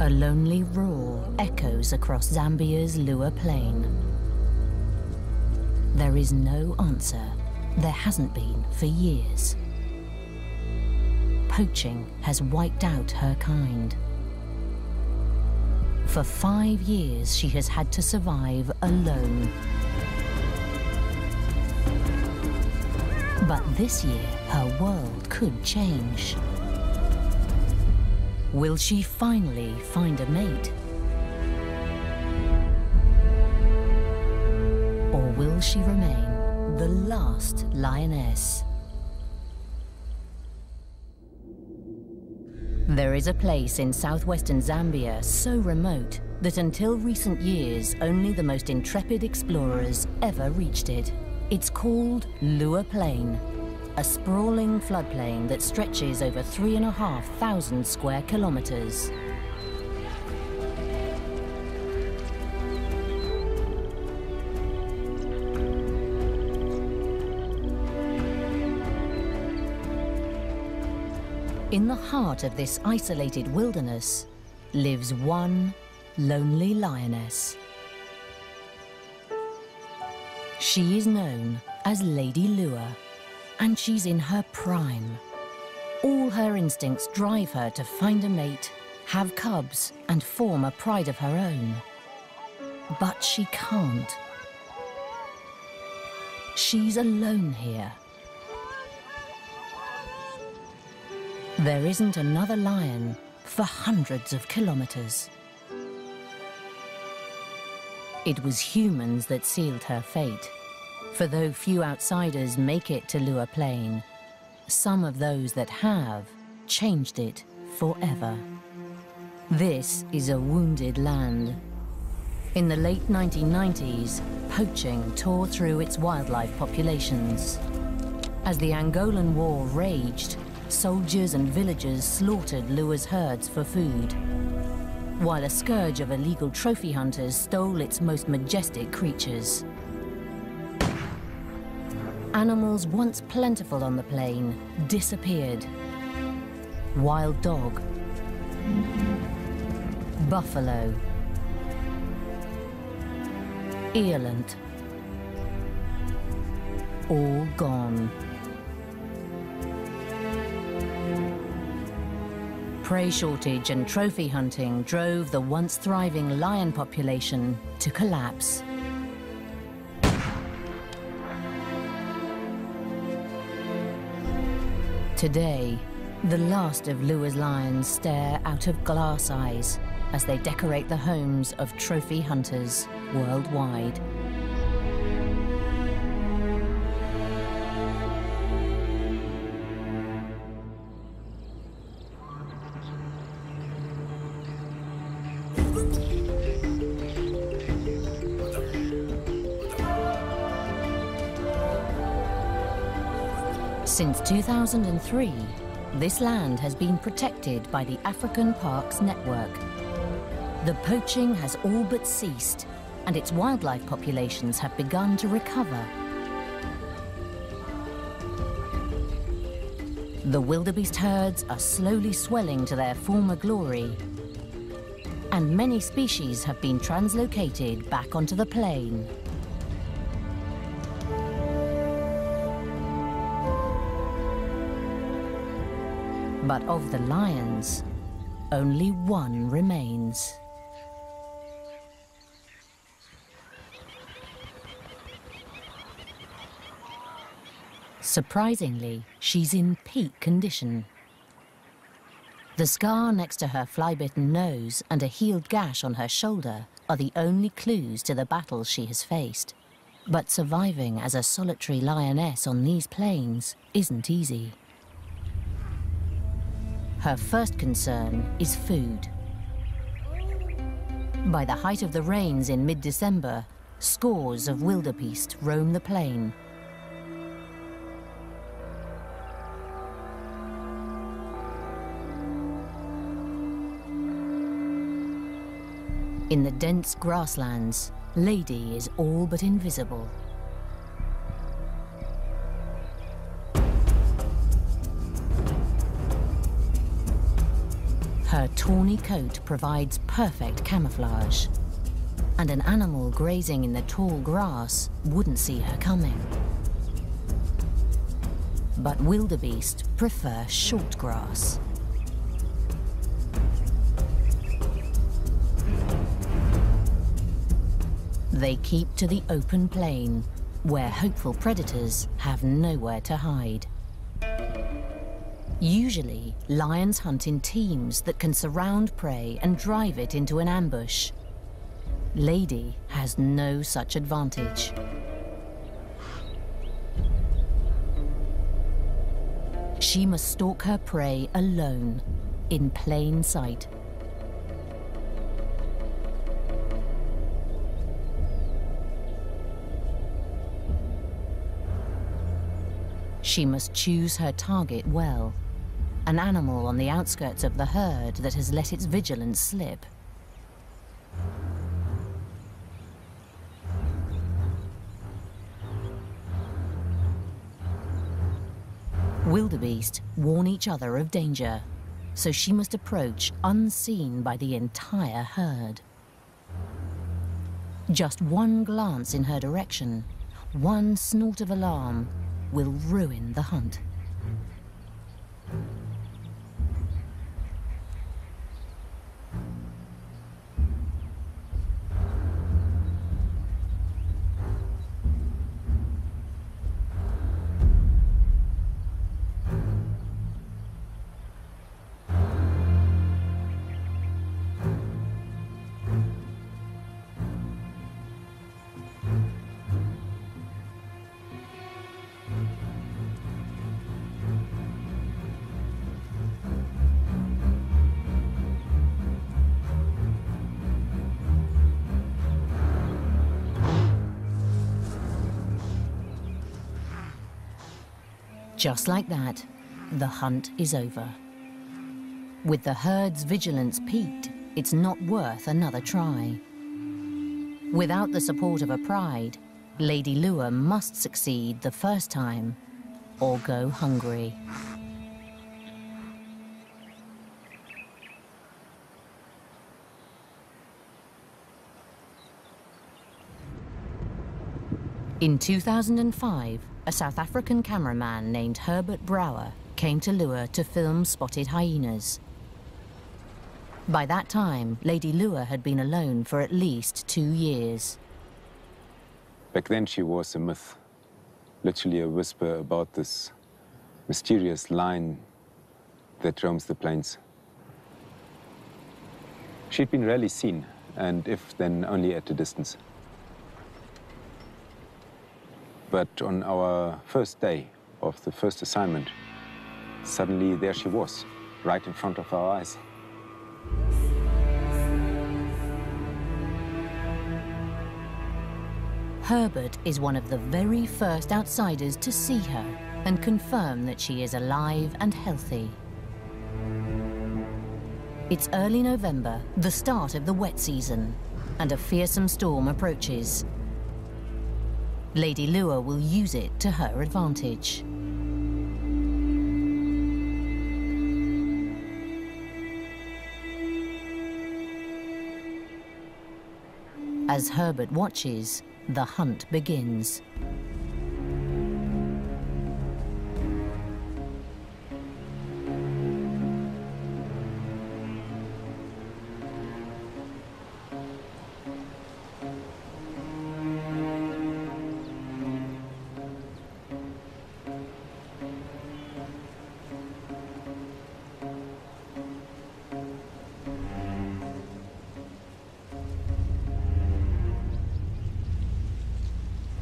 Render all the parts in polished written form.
A lonely roar echoes across Zambia's Lua Plain. There is no answer. There hasn't been for years. Poaching has wiped out her kind. For 5 years, she has had to survive alone. But this year, her world could change. Will she finally find a mate? Or will she remain the last lioness? There is a place in southwestern Zambia so remote that until recent years, only the most intrepid explorers ever reached it. It's called Lua Plain, a sprawling floodplain that stretches over 3,500 square kilometers. In the heart of this isolated wilderness lives one lonely lioness. She is known as Lady Lua, and she's in her prime. All her instincts drive her to find a mate, have cubs, and form a pride of her own. But she can't. She's alone here. There isn't another lion for hundreds of kilometers. It was humans that sealed her fate. For though few outsiders make it to Lua Plain, some of those that have changed it forever. This is a wounded land. In the late 1990s, poaching tore through its wildlife populations. As the Angolan War raged, soldiers and villagers slaughtered Lua's herds for food, while a scourge of illegal trophy hunters stole its most majestic creatures. Animals once plentiful on the plain disappeared. Wild dog, buffalo, eland, all gone. Prey shortage and trophy hunting drove the once thriving lion population to collapse. Today, the last of Lua's lions stare out of glass eyes as they decorate the homes of trophy hunters worldwide. Since 2003, this land has been protected by the African Parks Network. The poaching has all but ceased, and its wildlife populations have begun to recover. The wildebeest herds are slowly swelling to their former glory, and many species have been translocated back onto the plain. But of the lions, only one remains. Surprisingly, she's in peak condition. The scar next to her fly-bitten nose and a healed gash on her shoulder are the only clues to the battles she has faced. But surviving as a solitary lioness on these plains isn't easy. Her first concern is food. By the height of the rains in mid-December, scores of wildebeest roam the plain. In the dense grasslands, Lady is all but invisible. Her tawny coat provides perfect camouflage, and an animal grazing in the tall grass wouldn't see her coming. But wildebeest prefer short grass. They keep to the open plain, where hopeful predators have nowhere to hide. Usually, lions hunt in teams that can surround prey and drive it into an ambush. Lady has no such advantage. She must stalk her prey alone, in plain sight. She must choose her target well, an animal on the outskirts of the herd that has let its vigilance slip. Wildebeest warn each other of danger, so she must approach unseen by the entire herd. Just one glance in her direction, one snort of alarm, will ruin the hunt. Just like that, the hunt is over. With the herd's vigilance peaked, it's not worth another try. Without the support of a pride, Lady Lure must succeed the first time or go hungry. In 2005, a South African cameraman named Herbert Brouwer came to Lure to film spotted hyenas. By that time, Lady Lure had been alone for at least 2 years. Back then she was a myth, literally a whisper about this mysterious lion that roams the plains. She'd been rarely seen, and if then only at a distance. But on our first day of the first assignment, suddenly there she was, right in front of our eyes. Herbert is one of the very first outsiders to see her and confirm that she is alive and healthy. It's early November, the start of the wet season, and a fearsome storm approaches. Lady Lure will use it to her advantage. As Herbert watches, the hunt begins.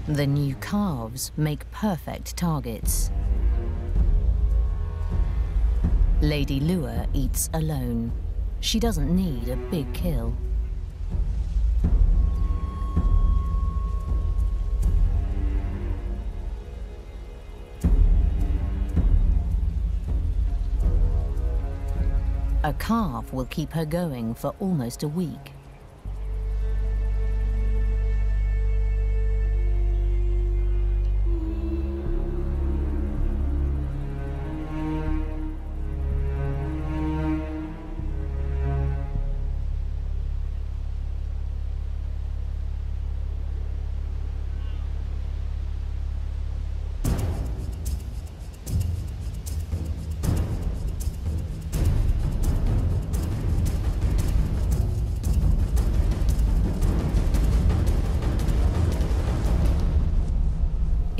The new calves make perfect targets. Lady Lure eats alone. She doesn't need a big kill. A calf will keep her going for almost a week.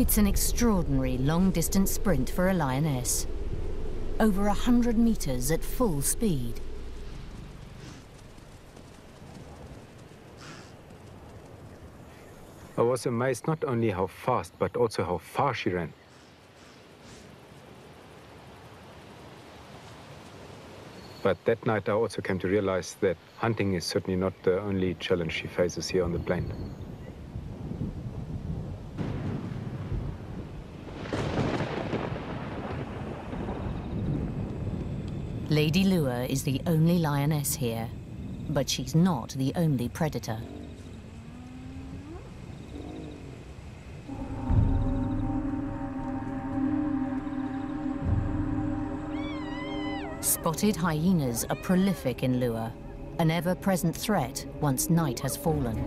It's an extraordinary long-distance sprint for a lioness. Over 100 meters at full speed. I was amazed not only how fast, but also how far she ran. But that night I also came to realize that hunting is certainly not the only challenge she faces here on the plain. Lady Lua is the only lioness here, but she's not the only predator. Spotted hyenas are prolific in Lua, an ever-present threat once night has fallen.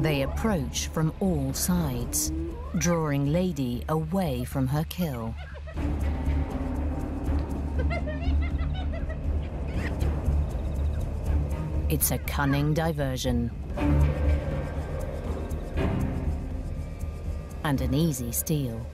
They approach from all sides, drawing Lady away from her kill. It's a cunning diversion. And an easy steal.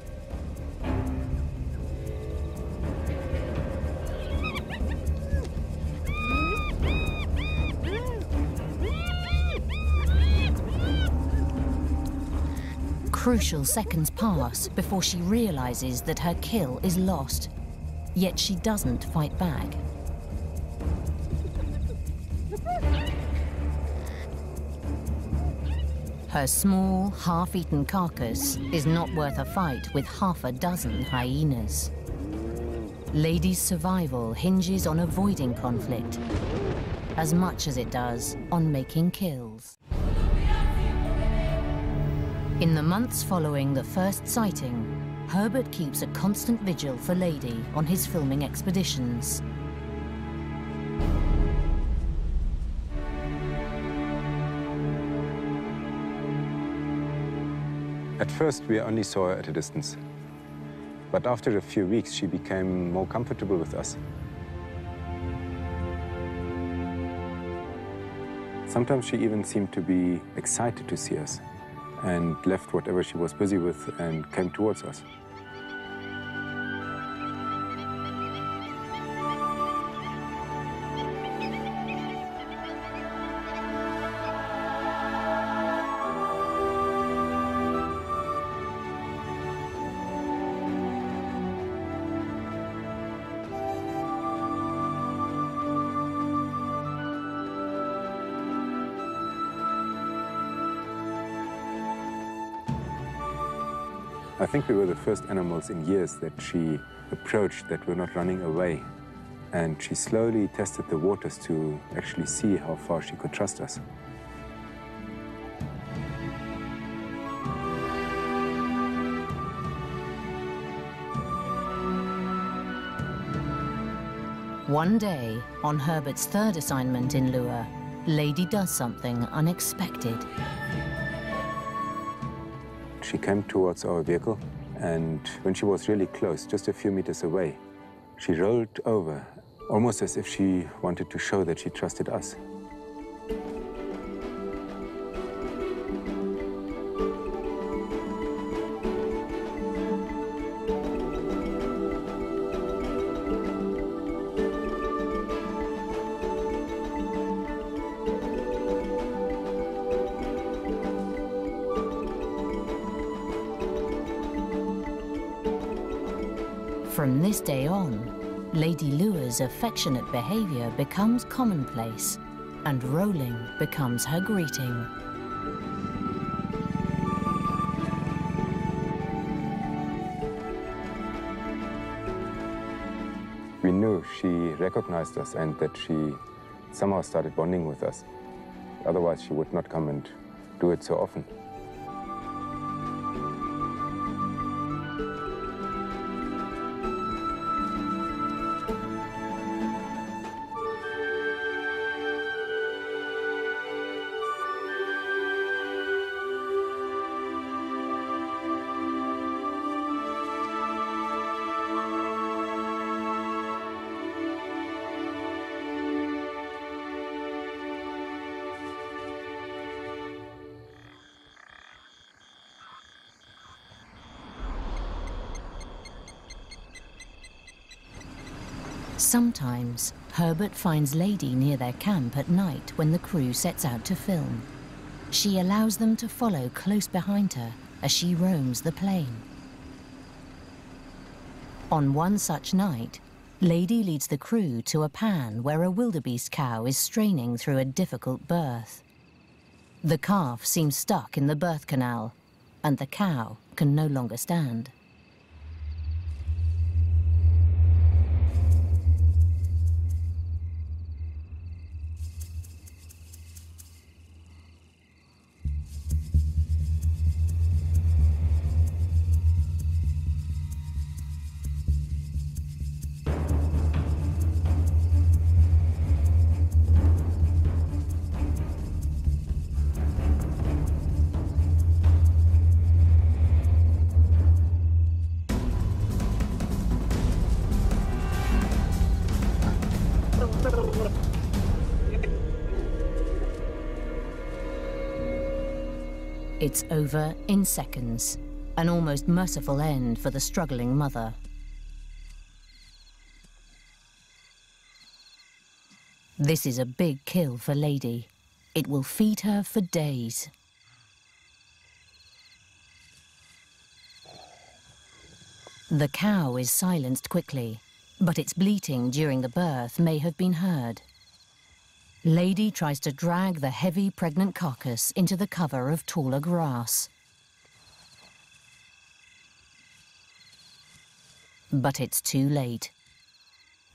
Crucial seconds pass before she realizes that her kill is lost, yet she doesn't fight back. Her small, half-eaten carcass is not worth a fight with half a dozen hyenas. Lady's survival hinges on avoiding conflict, as much as it does on making kills. In the months following the first sighting, Herbert keeps a constant vigil for Lady on his filming expeditions. At first, we only saw her at a distance. But after a few weeks, she became more comfortable with us. Sometimes she even seemed to be excited to see us and left whatever she was busy with and came towards us. I think we were the first animals in years that she approached that were not running away. And she slowly tested the waters to actually see how far she could trust us. One day, on Herbert's third assignment in Lua, Lady does something unexpected. She came towards our vehicle, and when she was really close, just a few meters away, she rolled over, almost as if she wanted to show that she trusted us. From this day on, Lady Lua's affectionate behavior becomes commonplace, and rolling becomes her greeting. We knew she recognized us and that she somehow started bonding with us. Otherwise, she would not come and do it so often. Sometimes, Herbert finds Lady near their camp at night when the crew sets out to film. She allows them to follow close behind her as she roams the plain. On one such night, Lady leads the crew to a pan where a wildebeest cow is straining through a difficult birth. The calf seems stuck in the birth canal, and the cow can no longer stand. It's over in seconds, an almost merciful end for the struggling mother. This is a big kill for Lady. It will feed her for days. The cow is silenced quickly, but its bleating during the birth may have been heard. Lady tries to drag the heavy pregnant carcass into the cover of taller grass. But it's too late.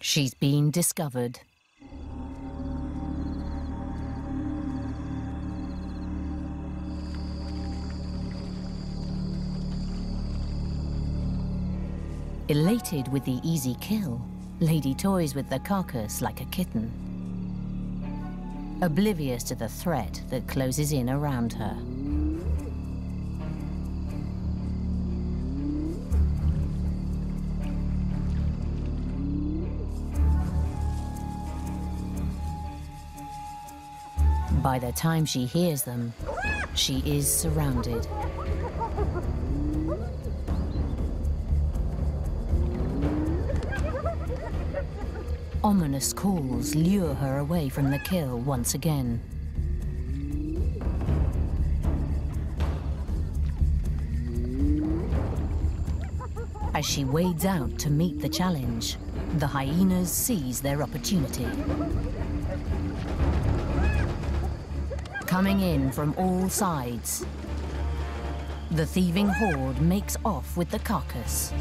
She's been discovered. Elated with the easy kill, Lady toys with the carcass like a kitten, oblivious to the threat that closes in around her. By the time she hears them, she is surrounded. Ominous calls lure her away from the kill once again. As she wades out to meet the challenge, the hyenas seize their opportunity. Coming in from all sides, the thieving horde makes off with the carcass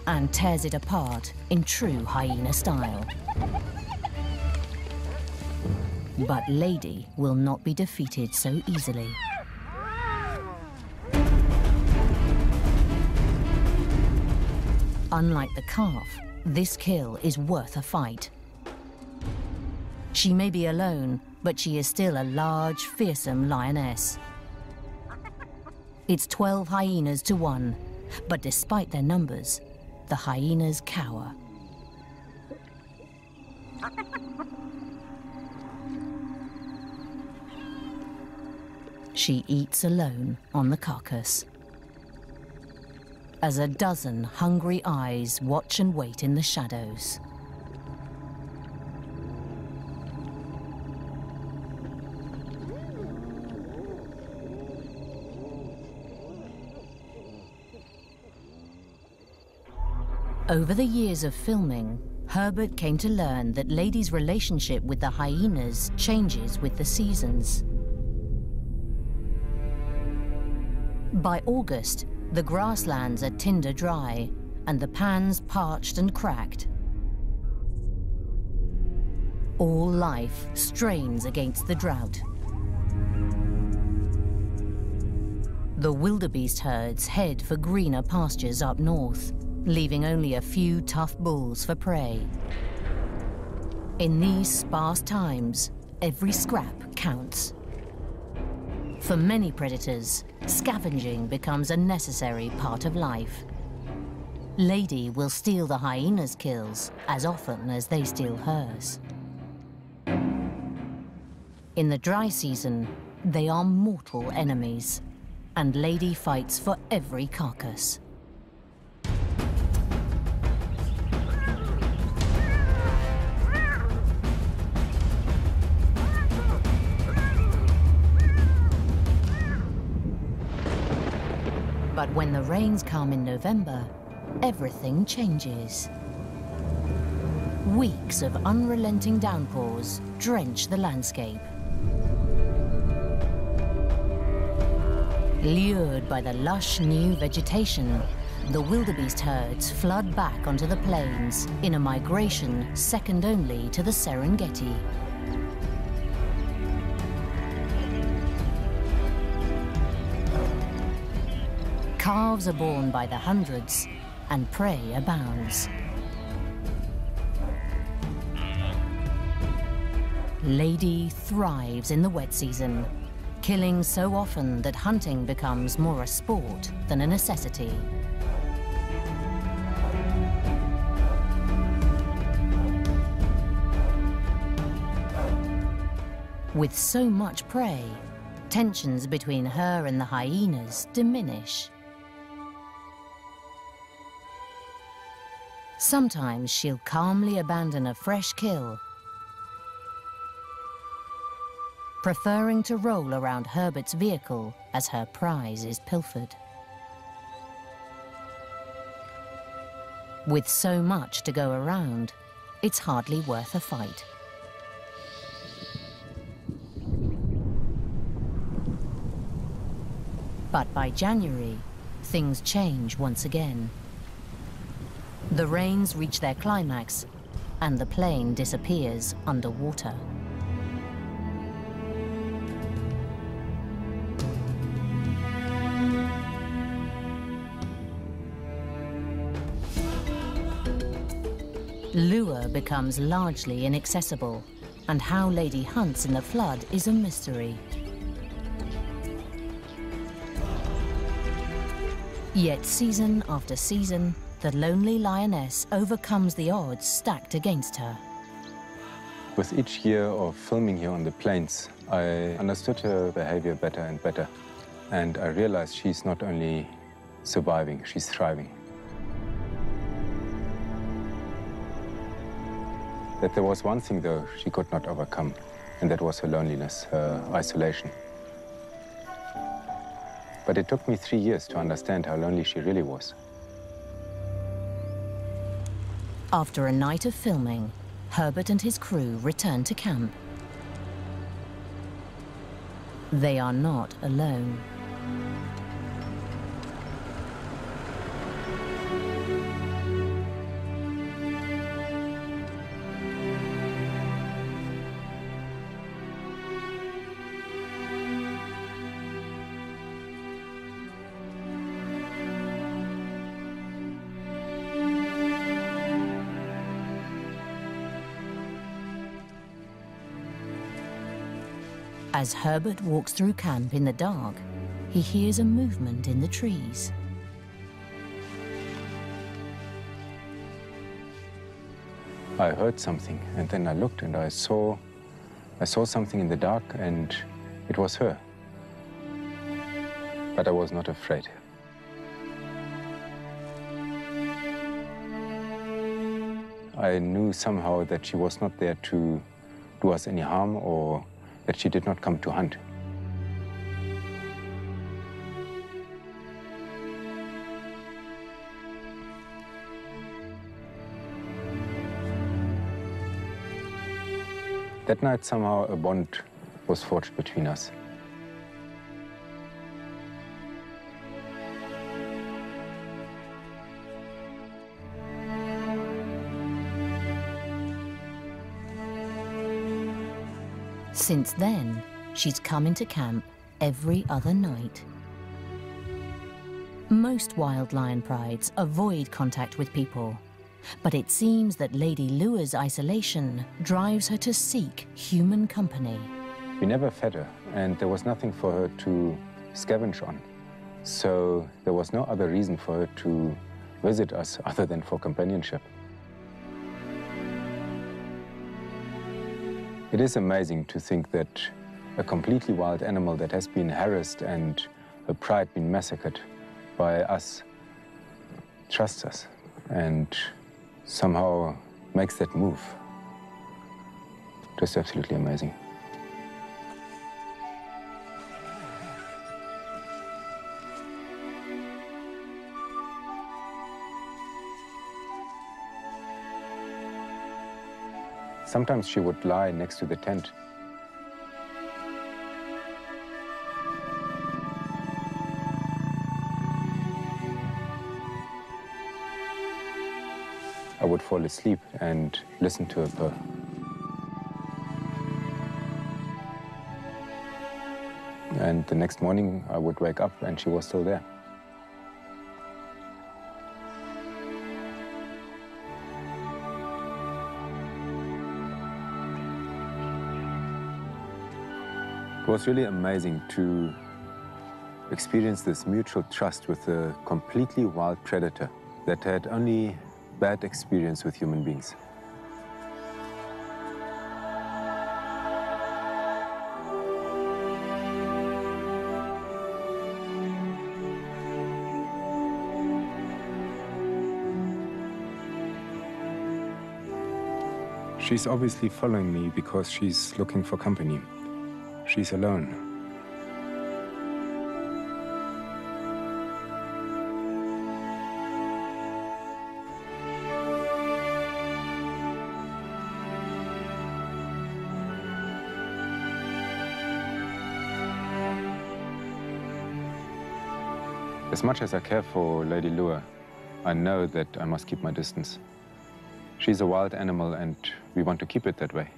and tears it apart in true hyena style. But Lady will not be defeated so easily. Unlike the calf, this kill is worth a fight. She may be alone, but she is still a large, fearsome lioness. It's 12 hyenas to 1, but despite their numbers, the hyenas cower. She eats alone on the carcass, as a dozen hungry eyes watch and wait in the shadows. Over the years of filming, Herbert came to learn that Lady's relationship with the hyenas changes with the seasons. By August, the grasslands are tinder dry and the pans parched and cracked. All life strains against the drought. The wildebeest herds head for greener pastures up north, leaving only a few tough bulls for prey. In these sparse times, every scrap counts. For many predators, scavenging becomes a necessary part of life. Lady will steal the hyena's kills as often as they steal hers. In the dry season, they are mortal enemies, and Lady fights for every carcass. But when the rains come in November, everything changes. Weeks of unrelenting downpours drench the landscape. Lured by the lush new vegetation, the wildebeest herds flood back onto the plains in a migration second only to the Serengeti. Calves are born by the hundreds, and prey abounds. Lady thrives in the wet season, killing so often that hunting becomes more a sport than a necessity. With so much prey, tensions between her and the hyenas diminish. Sometimes she'll calmly abandon a fresh kill, preferring to roll around Herbert's vehicle as her prize is pilfered. With so much to go around, it's hardly worth a fight. But by January, things change once again. The rains reach their climax, and the plain disappears underwater. Lure becomes largely inaccessible, and how Lady hunts in the flood is a mystery. Yet season after season, the lonely lioness overcomes the odds stacked against her. With each year of filming here on the plains, I understood her behavior better and better. And I realized she's not only surviving, she's thriving. That there was one thing, though, she could not overcome, and that was her loneliness, her isolation. But it took me 3 years to understand how lonely she really was. After a night of filming, Herbert and his crew return to camp. They are not alone. As Herbert walks through camp in the dark, he hears a movement in the trees. I heard something, and then I looked and I saw something in the dark, and it was her. But I was not afraid. I knew somehow that she was not there to do us any harm, or that she did not come to hunt. That night, somehow, a bond was forged between us. Since then, she's come into camp every other night. Most wild lion prides avoid contact with people, but it seems that Lady Lure's isolation drives her to seek human company. We never fed her, and there was nothing for her to scavenge on. So there was no other reason for her to visit us other than for companionship. It is amazing to think that a completely wild animal that has been harassed and her pride been massacred by us trusts us and somehow makes that move. Just absolutely amazing. Sometimes she would lie next to the tent. I would fall asleep and listen to her purr. And the next morning, I would wake up and she was still there. It was really amazing to experience this mutual trust with a completely wild predator that had only bad experience with human beings. She's obviously following me because she's looking for company. She's alone. As much as I care for Lady Lua, I know that I must keep my distance. She's a wild animal and we want to keep it that way.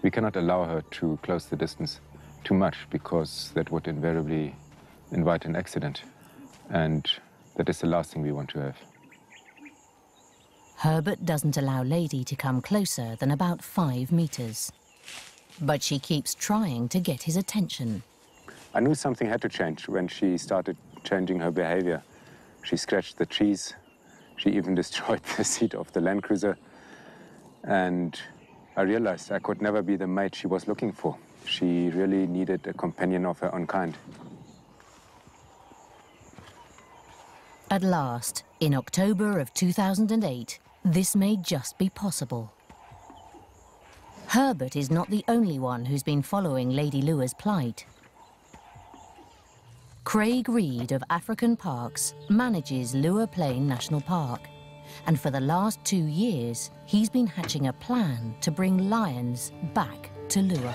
We cannot allow her to close the distance too much because that would invariably invite an accident. And that is the last thing we want to have. Herbert doesn't allow Lady to come closer than about 5 meters. But she keeps trying to get his attention. I knew something had to change when she started changing her behavior. She scratched the trees. She even destroyed the seat of the Land Cruiser. And I realized I could never be the mate she was looking for. She really needed a companion of her own kind. At last, in October of 2008, this may just be possible. Herbert is not the only one who's been following Lady Lua's plight. Craig Reed of African Parks manages Lua Plain National Park, and for the last 2 years, he's been hatching a plan to bring lions back to Lua.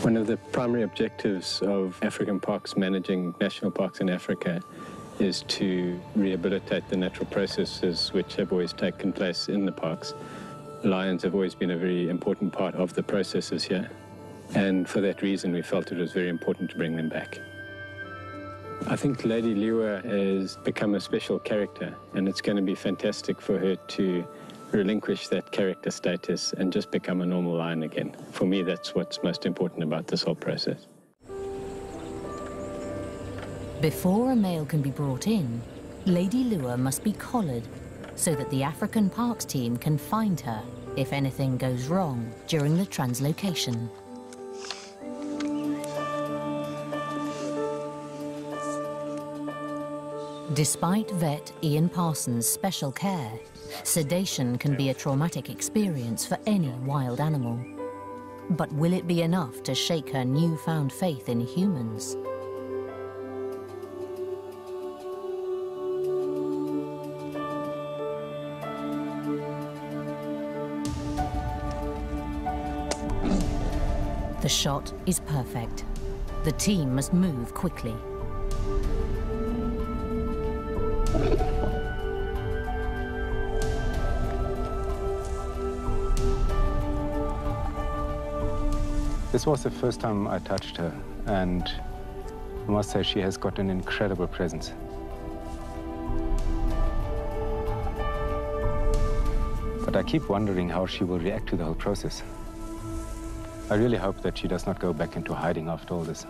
One of the primary objectives of African Parks managing national parks in Africa is to rehabilitate the natural processes which have always taken place in the parks. Lions have always been a very important part of the processes here, and for that reason we felt it was very important to bring them back. I think Lady Lua has become a special character, and it's going to be fantastic for her to relinquish that character status and just become a normal lion again. For me, that's what's most important about this whole process. Before a male can be brought in, Lady Lua must be collared so that the African Parks team can find her if anything goes wrong during the translocation. Despite vet Ian Parsons' special care, sedation can be a traumatic experience for any wild animal. But will it be enough to shake her newfound faith in humans? The shot is perfect. The team must move quickly. This was the first time I touched her, and I must say she has got an incredible presence. But I keep wondering how she will react to the whole process. I really hope that she does not go back into hiding after all this.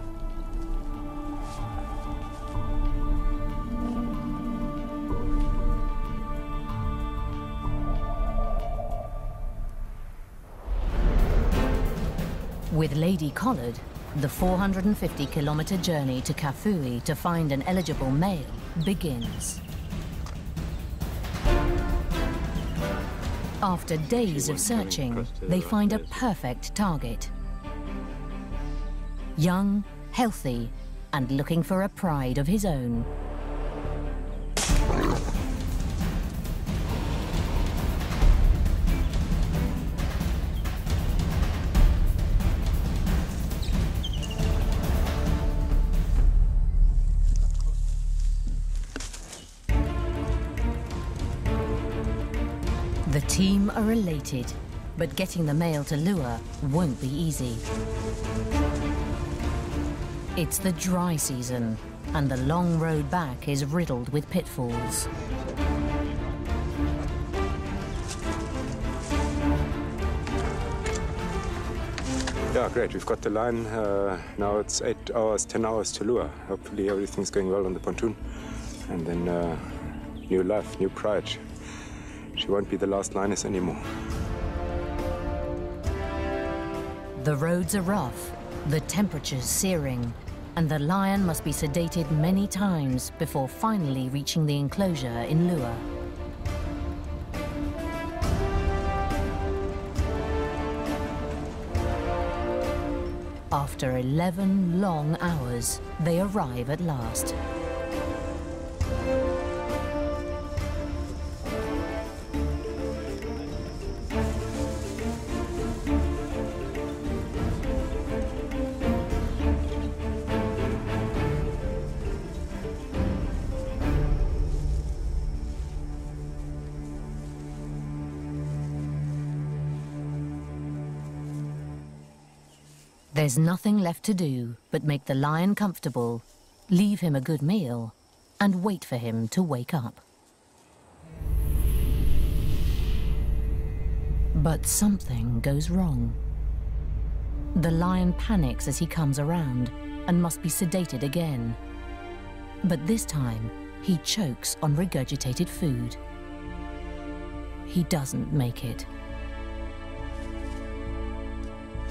With Lady collared, the 450-kilometer journey to Kafue to find an eligible male begins. After days of searching, they find a perfect target. Young, healthy, and looking for a pride of his own. The team are elated, but getting the male to lure won't be easy. It's the dry season, and the long road back is riddled with pitfalls. Yeah, great. We've got the line. Now it's 8 hours, 10 hours to lure. Hopefully everything's going well on the pontoon. And then new life, new pride. She won't be the last lioness anymore. The roads are rough, the temperature's searing, and the lion must be sedated many times before finally reaching the enclosure in Lure. After 11 long hours, they arrive at last. There's nothing left to do but make the lion comfortable, leave him a good meal, and wait for him to wake up. But something goes wrong. The lion panics as he comes around and must be sedated again. But this time, he chokes on regurgitated food. He doesn't make it.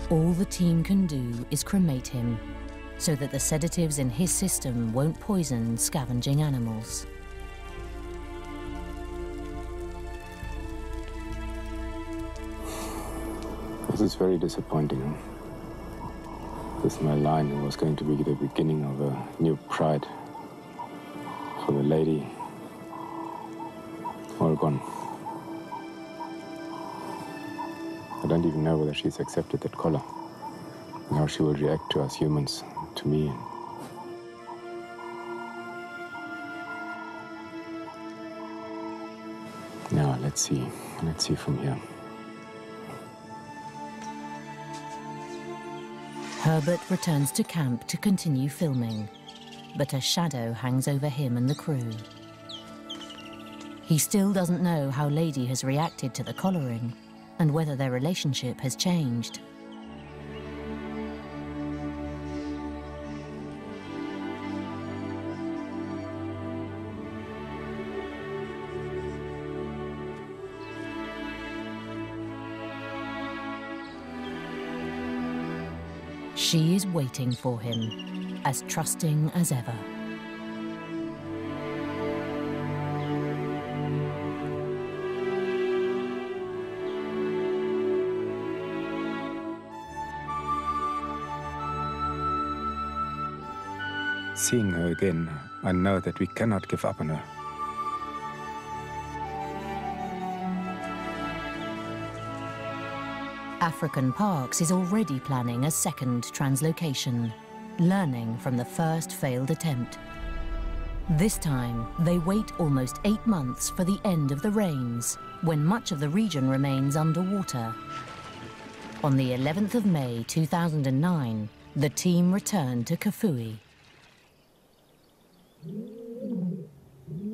All the team can do is cremate him, so that the sedatives in his system won't poison scavenging animals. This is very disappointing. This is my line. It was going to be the beginning of a new pride for the lady. All gone. I don't even know whether she's accepted that collar and how she will react to us humans, to me. Now, let's see from here. Herbert returns to camp to continue filming, but a shadow hangs over him and the crew. He still doesn't know how Lady has reacted to the collaring, and whether their relationship has changed. She is waiting for him, as trusting as ever. Seeing her again, I know that we cannot give up on her. African Parks is already planning a second translocation, learning from the first failed attempt. This time, they wait almost 8 months for the end of the rains, when much of the region remains underwater. On the 11th of May 2009, the team returned to Kafue.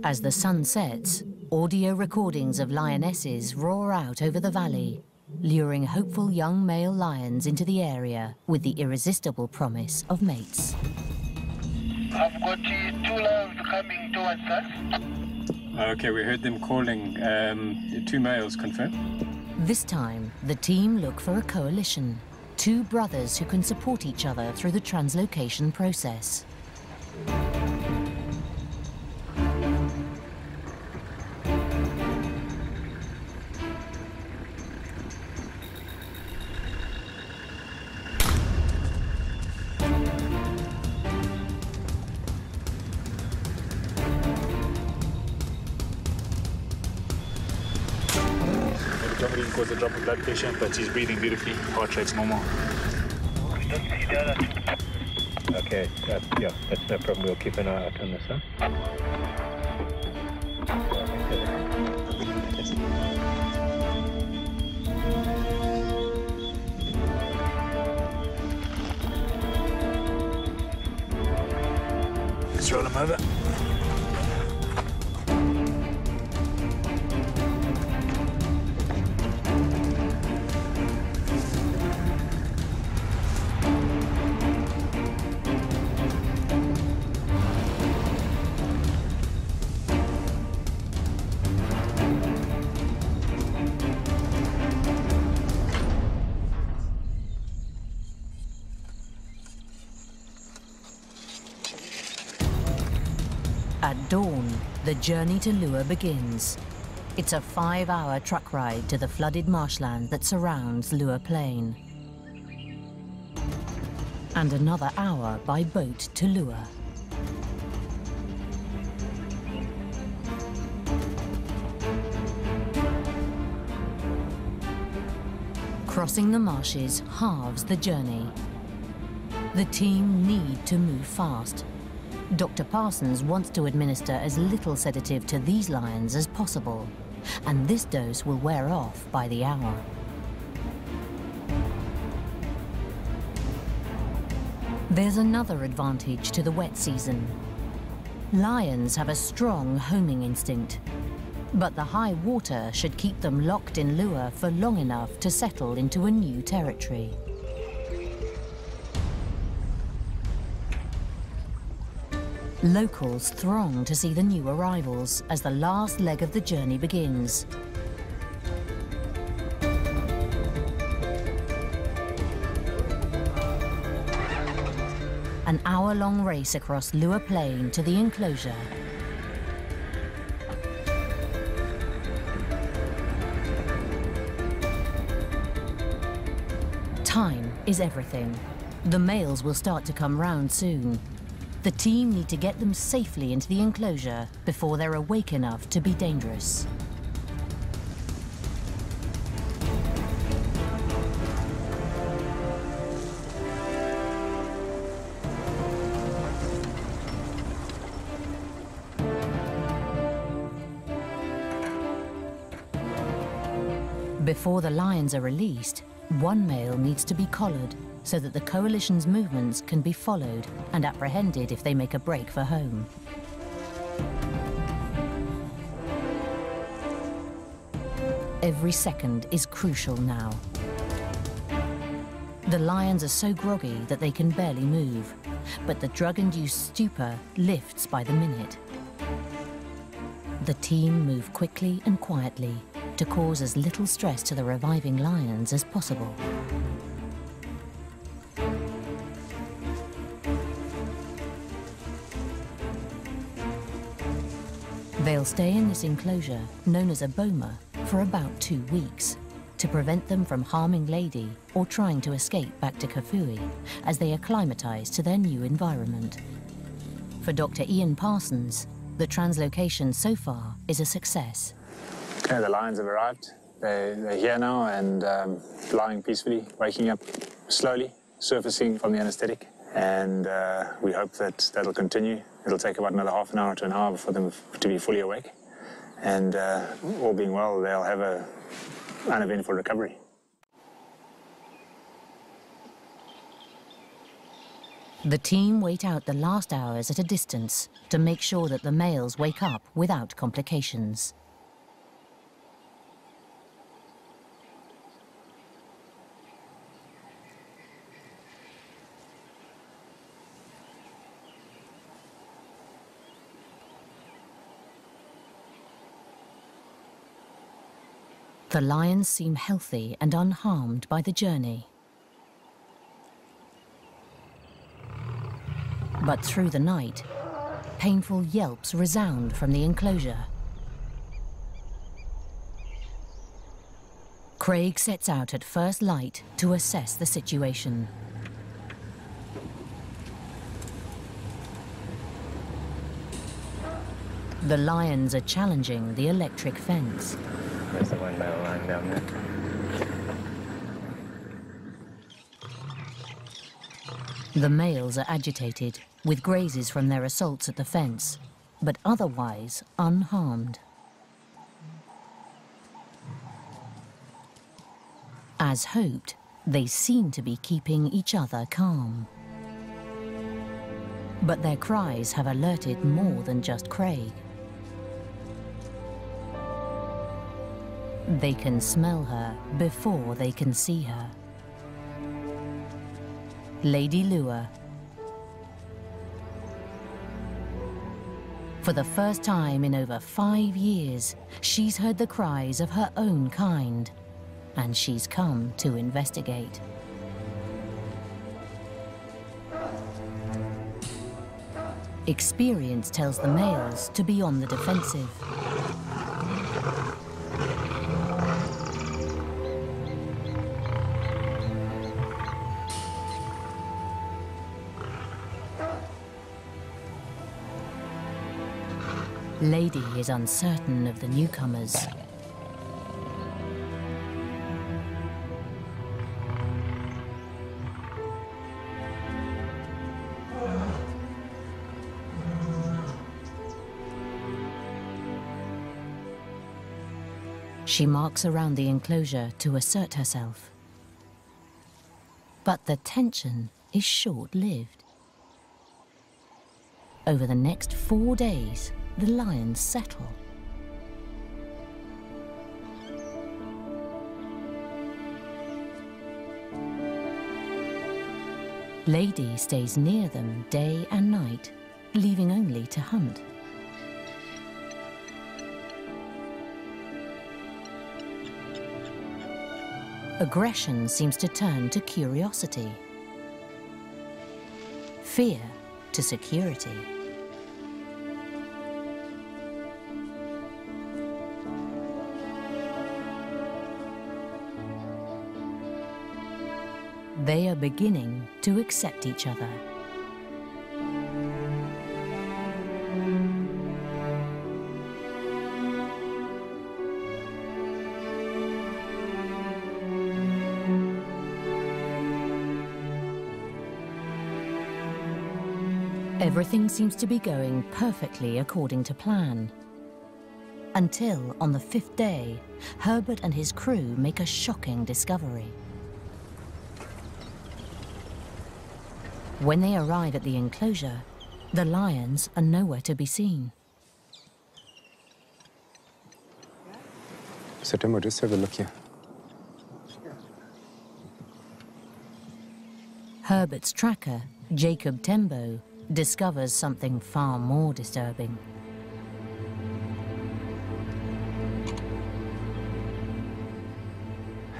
As the sun sets, audio recordings of lionesses roar out over the valley, luring hopeful young male lions into the area with the irresistible promise of mates. I've got 2 lions coming towards us. Okay, we heard them calling. 2 males, confirmed. This time, the team look for a coalition, 2 brothers who can support each other through the translocation process. Didn't cause a drop of blood pressure, but she's breathing beautifully. Heart rate's normal. Okay, yeah, that's no problem. We'll keep an eye out on this, huh? Come over. At dawn, the journey to Lua begins. It's a 5-hour truck ride to the flooded marshland that surrounds Lua Plain. And another hour by boat to Lua. Crossing the marshes halves the journey. The team need to move fast. Dr. Parsons wants to administer as little sedative to these lions as possible, and this dose will wear off by the hour. There's another advantage to the wet season. Lions have a strong homing instinct, but the high water should keep them locked in Lua for long enough to settle into a new territory. Locals throng to see the new arrivals as the last leg of the journey begins. An hour-long race across Lua Plain to the enclosure. Time is everything. The males will start to come round soon. The team need to get them safely into the enclosure before they're awake enough to be dangerous. Before the lions are released, one male needs to be collared so that the coalition's movements can be followed and apprehended if they make a break for home. Every second is crucial now. The lions are so groggy that they can barely move, but the drug-induced stupor lifts by the minute. The team move quickly and quietly to cause as little stress to the reviving lions as possible. They'll stay in this enclosure, known as a boma, for about 2 weeks, to prevent them from harming Lady or trying to escape back to Kafui as they acclimatise to their new environment. For Dr. Ian Parsons, the translocation so far is a success. Okay, the lions have arrived. They're here now and lying peacefully, waking up slowly, surfacing from the anaesthetic. And we hope that that'll continue. It'll take about another half an hour to an hour for them to be fully awake. And all being well, they'll have an uneventful recovery. The team wait out the last hours at a distance to make sure that the males wake up without complications. The lions seem healthy and unharmed by the journey. But through the night, painful yelps resound from the enclosure. Craig sets out at first light to assess the situation. The lions are challenging the electric fence. There's the one male lying down there. The males are agitated, with grazes from their assaults at the fence, but otherwise unharmed. As hoped, they seem to be keeping each other calm. But their cries have alerted more than just Craig. They can smell her before they can see her. Lady Lua. For the first time in over 5 years, she's heard the cries of her own kind, and she's come to investigate. Experience tells the males to be on the defensive. Lady is uncertain of the newcomers. She marks around the enclosure to assert herself. But the tension is short-lived. Over the next 4 days, the lions settle. Lady stays near them day and night, leaving only to hunt. Aggression seems to turn to curiosity, fear to security. They are beginning to accept each other. Everything seems to be going perfectly according to plan. Until, on the 5th day, Herbert and his crew make a shocking discovery. When they arrive at the enclosure, the lions are nowhere to be seen. September, just have a look here. Herbert's tracker, Jacob Tembo, discovers something far more disturbing.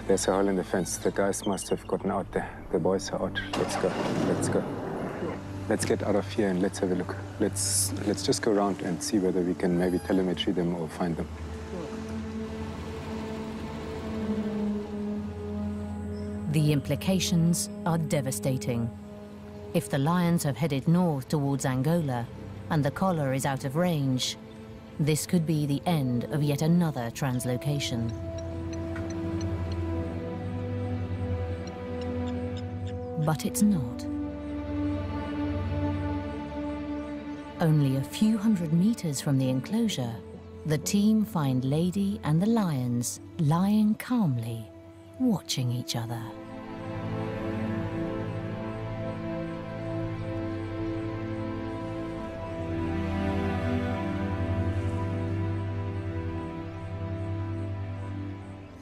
There's a hole in the fence. The guys must have gotten out there. The boys are out. Let's go. Let's go. Let's get out of here and let's have a look. Let's just go around and see whether we can maybe telemetry them or find them. The implications are devastating. If the lions have headed north towards Angola and the collar is out of range, this could be the end of yet another translocation. But it's not. Only a few hundred meters from the enclosure, the team find Lady and the lions lying calmly, watching each other.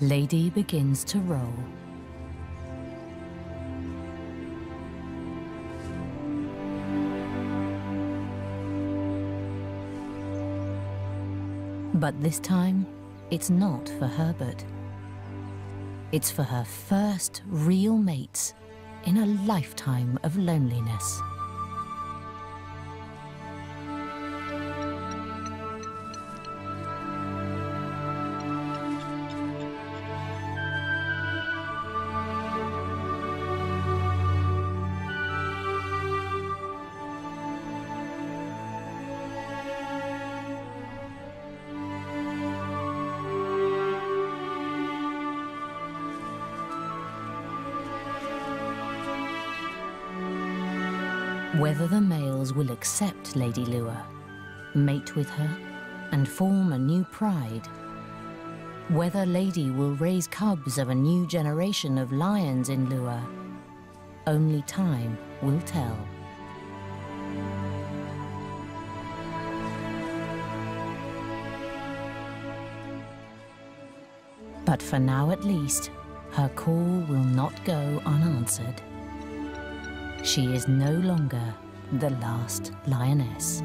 Lady begins to roll. But this time, it's not for Herbert. It's for her first real mates in a lifetime of loneliness. Whether the males will accept Lady Lua, mate with her, and form a new pride. Whether Lady will raise cubs of a new generation of lions in Lua, only time will tell. But for now at least, her call will not go unanswered. She is no longer the last lioness.